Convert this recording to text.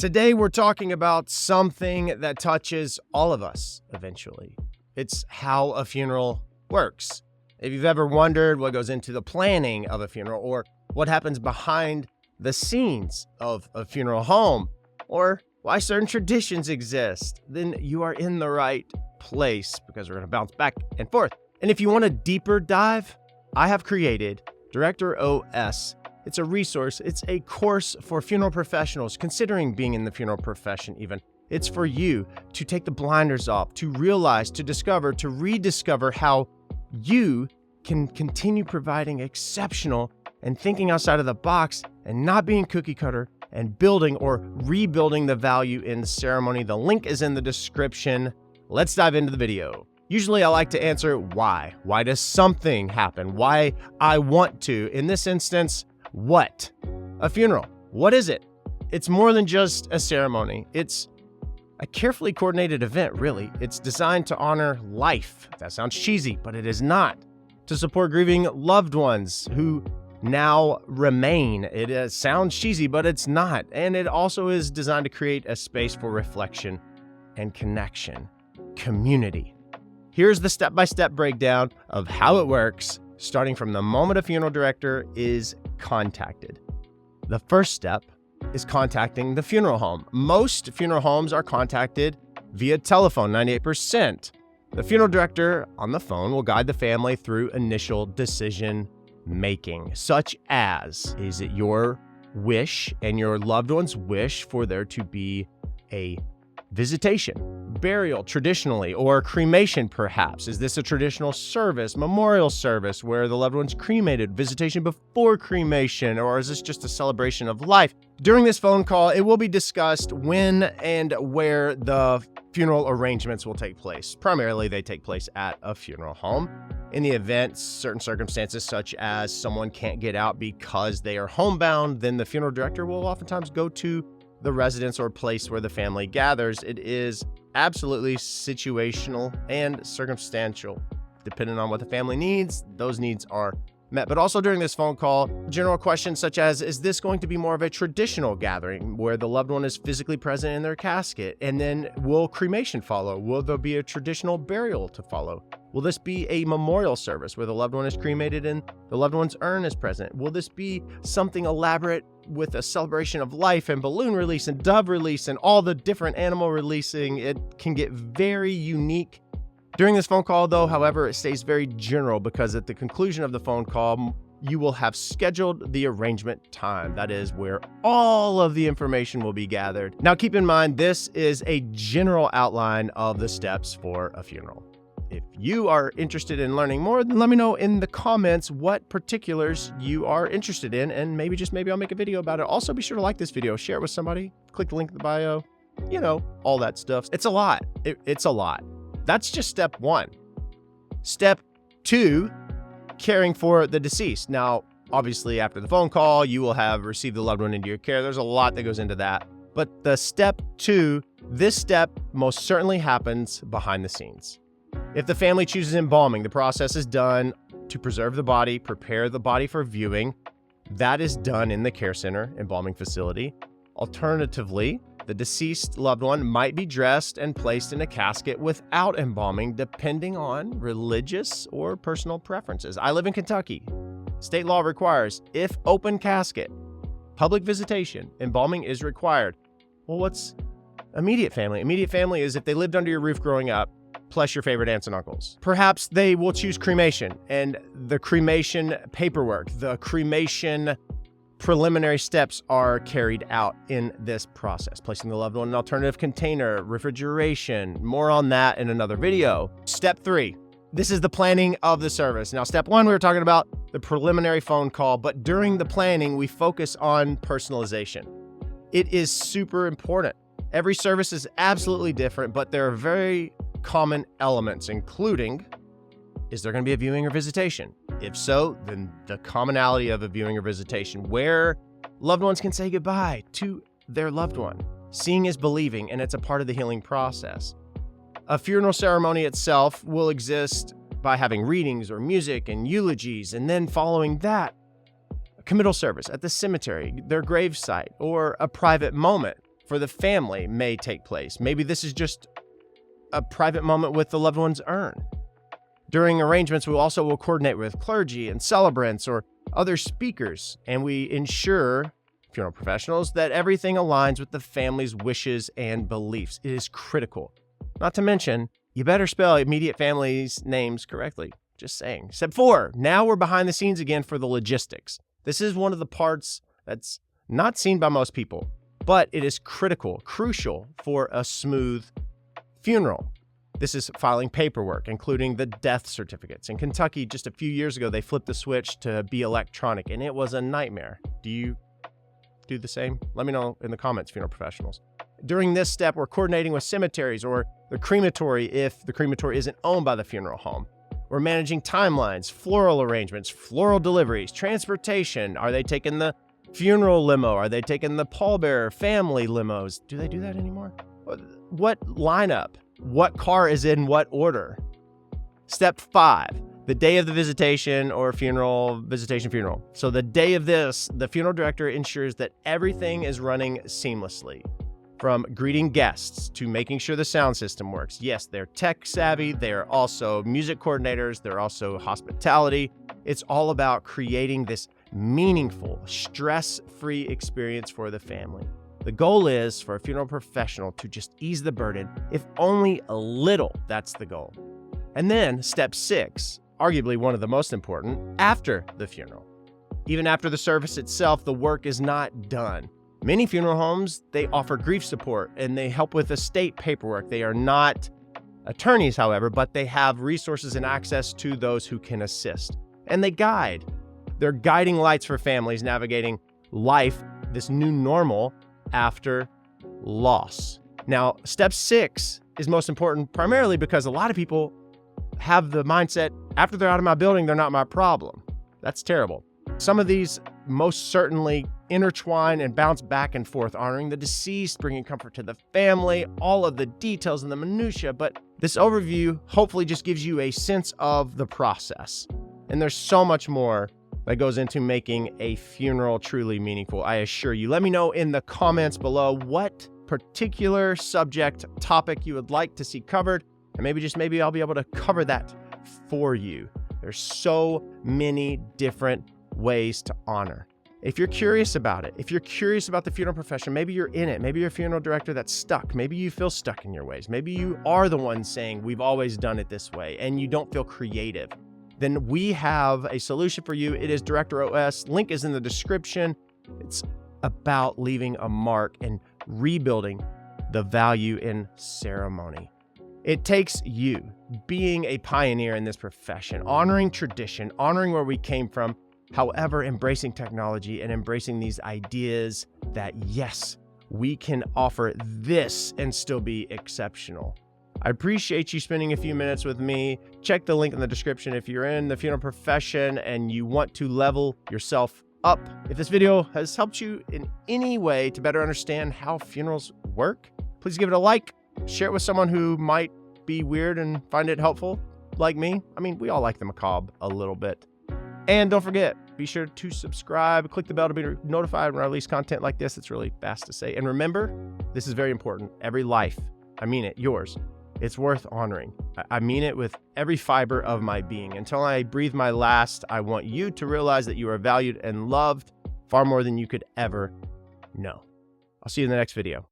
Today, we're talking about something that touches all of us eventually. It's how a funeral works. If you've ever wondered what goes into the planning of a funeral, or what happens behind the scenes of a funeral home, or why certain traditions exist, then you are in the right place, because we're going to bounce back and forth. And if you want a deeper dive, I have created Director OS. It's a resource. It's a course for funeral professionals considering being in the funeral profession even. It's for you to take the blinders off, to realize, to discover, to rediscover how you can continue providing exceptional and thinking outside of the box and not being cookie cutter and building or rebuilding the value in the ceremony. The link is in the description. Let's dive into the video. Usually I like to answer why. Why does something happen? Why I want to. In this instance, what? A funeral. What is it? It's more than just a ceremony. It's a carefully coordinated event, really. It's designed to honor life. That sounds cheesy, but it is not. To support grieving loved ones who now remain. It sounds cheesy, but it's not. And it also is designed to create a space for reflection and connection. Community. Here's the step-by-step breakdown of how it works, starting from the moment a funeral director is contacted. The first step is contacting the funeral home. Most funeral homes are contacted via telephone, 98%. The funeral director on the phone will guide the family through initial decision making, such as, is it your wish and your loved one's wish for there to be a visitation, burial traditionally, or cremation perhaps? Is this a traditional service, memorial service where the loved one's cremated, visitation before cremation, or is this just a celebration of life? During this phone call, it will be discussed when and where the funeral arrangements will take place. Primarily, they take place at a funeral home. In the event, certain circumstances such as someone can't get out because they are homebound, then the funeral director will oftentimes go to the residence or place where the family gathers. It is absolutely situational and circumstantial. Depending on what the family needs, those needs are met. But also during this phone call, general questions such as, is this going to be more of a traditional gathering where the loved one is physically present in their casket? And then will cremation follow? Will there be a traditional burial to follow? Will this be a memorial service where the loved one is cremated and the loved one's urn is present? Will this be something elaborate with a celebration of life and balloon release and dove release and all the different animal releasing? It can get very unique. During this phone call, though, however, it stays very general because at the conclusion of the phone call, you will have scheduled the arrangement time. That is where all of the information will be gathered. Now, keep in mind, this is a general outline of the steps for a funeral. If you are interested in learning more, then let me know in the comments what particulars you are interested in, and maybe I'll make a video about it. Also, be sure to like this video, share it with somebody, click the link in the bio, all that stuff. It's a lot. It's a lot. That's just step one. Step two, caring for the deceased. Now, obviously, after the phone call, you will have received the loved one into your care. There's a lot that goes into that. But the step two, this step most certainly happens behind the scenes. If the family chooses embalming, the process is done to preserve the body, prepare the body for viewing. That is done in the care center, embalming facility. Alternatively, the deceased loved one might be dressed and placed in a casket without embalming, depending on religious or personal preferences. I live in Kentucky. State law requires, if open casket, public visitation, embalming is required. Well, what's immediate family? Immediate family is if they lived under your roof growing up, plus your favorite aunts and uncles. Perhaps they will choose cremation, and the cremation paperwork, the cremation preliminary steps are carried out in this process. Placing the loved one in an alternative container, refrigeration, more on that in another video. Step three, this is the planning of the service. Now, step one, we were talking about the preliminary phone call, but during the planning, we focus on personalization. It is super important. Every service is absolutely different, but there are very common elements, including, is there going to be a viewing or visitation? If so, then the commonality of a viewing or visitation where loved ones can say goodbye to their loved one. Seeing is believing, and it's a part of the healing process. A funeral ceremony itself will exist by having readings or music and eulogies, and then following that, a committal service at the cemetery, their gravesite, or a private moment for the family may take place. Maybe this is just a private moment with the loved one's urn. During arrangements, we also will coordinate with clergy and celebrants or other speakers, and we ensure, funeral professionals, that everything aligns with the family's wishes and beliefs. It is critical. Not to mention, you better spell immediate family's names correctly. Just saying. Step 4, now we're behind the scenes again for the logistics. This is one of the parts that's not seen by most people, but it is crucial for a smooth funeral. This is filing paperwork, including the death certificates. In Kentucky, just a few years ago, they flipped the switch to be electronic, and it was a nightmare. Do you do the same? Let me know in the comments, funeral professionals. During this step, we're coordinating with cemeteries or the crematory if the crematory isn't owned by the funeral home. We're managing timelines, floral arrangements, floral deliveries, transportation. Are they taking the funeral limo? Are they taking the pallbearer family limos? Do they do that anymore? What lineup? What car is in what order? Step 5, the day of the visitation or visitation funeral. So the day of this, the funeral director ensures that everything is running seamlessly. From greeting guests to making sure the sound system works. Yes, they're tech savvy. They're also music coordinators. They're also hospitality. It's all about creating this meaningful, stress-free experience for the family. The goal is for a funeral professional to just ease the burden, if only a little. That's the goal. And then step 6, arguably one of the most important, after the funeral. Even after the service itself, the work is not done. Many funeral homes, they offer grief support and they help with estate paperwork. They are not attorneys, however, but they have resources and access to those who can assist. And they guide. They're guiding lights for families navigating life, this new normal, after loss. Now, step 6 is most important primarily because a lot of people have the mindset, after they're out of my building, they're not my problem. That's terrible. Some of these most certainly intertwine and bounce back and forth, honoring the deceased, bringing comfort to the family, all of the details and the minutia. But this overview hopefully just gives you a sense of the process. And there's so much more that goes into making a funeral truly meaningful, I assure you. Let me know in the comments below what particular subject topic you would like to see covered, and maybe I'll be able to cover that for you. There's so many different ways to honor. If you're curious about it, if you're curious about the funeral profession, maybe you're in it, maybe you're a funeral director that's stuck, maybe you feel stuck in your ways, maybe you are the one saying we've always done it this way and you don't feel creative, then we have a solution for you. It is Director OS. Link is in the description. It's about leaving a mark and rebuilding the value in ceremony. It takes you being a pioneer in this profession, honoring tradition, honoring where we came from, however, embracing technology and embracing these ideas that, yes, we can offer this and still be exceptional. I appreciate you spending a few minutes with me. Check the link in the description if you're in the funeral profession and you want to level yourself up. If this video has helped you in any way to better understand how funerals work, please give it a like, share it with someone who might be weird and find it helpful, like me. I mean, we all like the macabre a little bit. And don't forget, be sure to subscribe, click the bell to be notified when I release content like this. It's really fast to say. And remember, this is very important. Every life, I mean it, yours, it's worth honoring. I mean it with every fiber of my being. Until I breathe my last, I want you to realize that you are valued and loved far more than you could ever know. I'll see you in the next video.